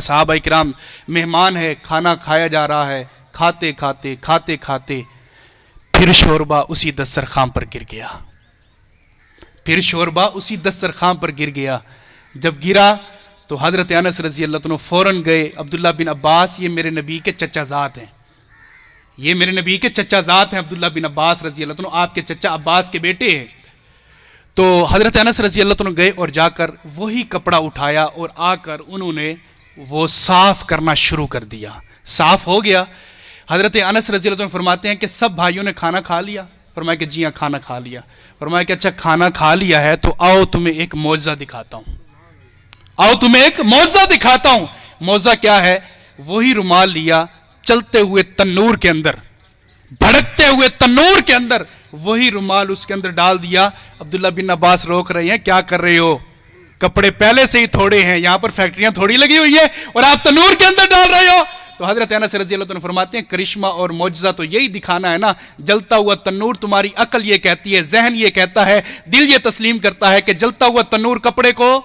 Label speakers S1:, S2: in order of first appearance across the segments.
S1: صحابہ اکرام مہمان ہے، کھانا کھایا جا رہا ہے، کھاتے کھاتے پھر شوربہ اسی دسترخوان پر گر گیا جب گرا تو حضرت انس رضی اللہ عنہ فوراً گئے، عبداللہ بن عباس یہ میرے نبی کے چچا زاد ہیں، عبداللہ بن عباس رضی اللہ عنہ آپ کے چچا عباس کے بیٹے ہیں۔ تو حضرت انس رضی اللہ عنہ گئے اور جا کر وہی کپڑا اٹھایا اور آ کر انہوں نے وہ صاف کرنا شروع کر دیا، صاف ہو گیا۔ حضرت انس رضی اللہ عنہ فرماتے ہیں کہ سب بھائیوں نے کھانا کھا لیا؟ فرمایا کہ جی ہاں کھانا کھا لیا۔ فرمایا کہ اچھا کھانا کھا لیا ہے تو آؤ تمہیں ایک معجزہ دکھاتا ہوں۔ معجزہ کیا ہے؟ وہی رومال لیا، چلتے ہوئے تنور کے اندر، بھڑکتے ہوئے تنور کے اندر وہی رومال اس کے اندر ڈال دیا۔ عبداللہ بن عباس روک رہے ہیں، کیا کر رہے ہو؟ کپڑے پہلے سے ہی تھوڑے ہیں، یہاں پر فیکٹریاں تھوڑی لگی ہوئی ہیں اور آپ تنور کے اندر ڈال رہے ہو۔ تو حضرت انس رضی اللہ عنہ فرماتے ہیں کرشمہ اور معجزہ تو یہی دکھانا ہے نا، جلتا ہوا تنور، تمہاری عقل یہ کہتی ہے، ذہن یہ کہتا ہے، دل یہ تسلیم کرتا ہے کہ جلتا ہوا تنور کپڑے کو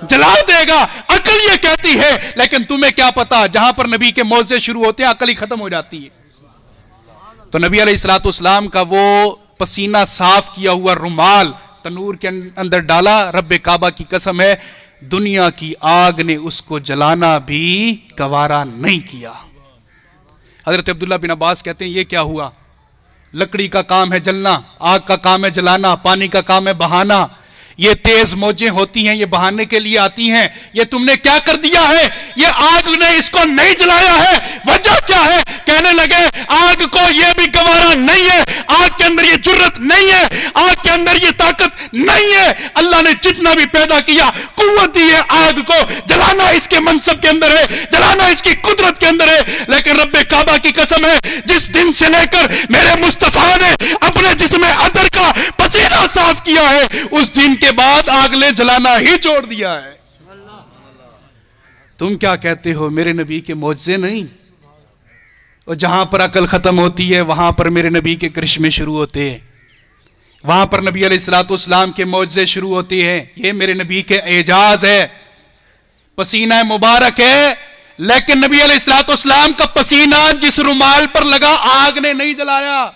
S1: جلا دے گا، عقل یہ کہتی ہے، لیکن تمہیں کیا پتا جہاں پر نبی کے معجزے شروع ہوتے ہیں عقل ہی ختم ہو جاتی ہے۔ تو نبی علیہ السلام کا وہ پسینہ صاف کیا ہوا رومال تنور کے اندر ڈالا، رب کعبہ کی قسم ہے دنیا کی آگ نے اس کو جلانا بھی گوارا نہیں کیا۔ حضرت عبداللہ بن عباس کہتے ہیں یہ کیا ہوا؟ لکڑی کا کام ہے جلنا، آگ کا کام ہے جلانا، پانی کا کام ہے بہانا، یہ تیز موجیں ہوتی ہیں یہ بہانے کے لیے آتی ہیں، یہ تم نے کیا کر دیا ہے؟ یہ آگ نے اس کو نہیں جلایا ہے، وجہ کیا ہے؟ کہنے لگے آگ کو یہ بھی گوارا نہیں ہے، آگ کے اندر یہ جرت نہیں ہے، آگ کے اندر یہ طاقت نہیں ہے، اللہ نے جتنا بھی پیدا کیا قوت دی ہے آگ کو، جلانا اس کے منصب کے اندر ہے، جلانا اس کی قدرت کے اندر ہے، لیکن رب کعبہ کی قسم ہے جس دن سے لے کر میرے مصطفیٰ نے اپنے جسم ادر کا پسینہ صاف کیا ہے اس دن کے بعد آگ نے جلانا ہی چھوڑ دیا ہے۔ تم کیا کہتے ہو میرے نبی کے معجزے نہیں؟ اور جہاں پر عقل ختم ہوتی ہے وہاں پر میرے نبی کے کرشمے شروع ہوتے ہیں، وہاں پر نبی علیہ السلام کے معجزے شروع ہوتے ہیں۔ یہ میرے نبی کے اعجاز ہے، پسینہ مبارک ہے، لیکن نبی علیہ السلام کا پسینہ جس رومال پر لگا آگ نے نہیں جلایا۔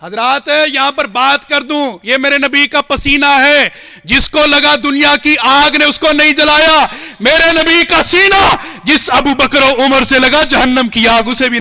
S1: حضرات یہاں پر بات کر دوں، یہ میرے نبی کا پسینہ ہے، جس کو لگا دنیا کی آگ نے اس کو نہیں جلایا۔ میرے نبی کا سینہ جس ابو بکر و عمر سے لگا جہنم کی آگ اسے بھی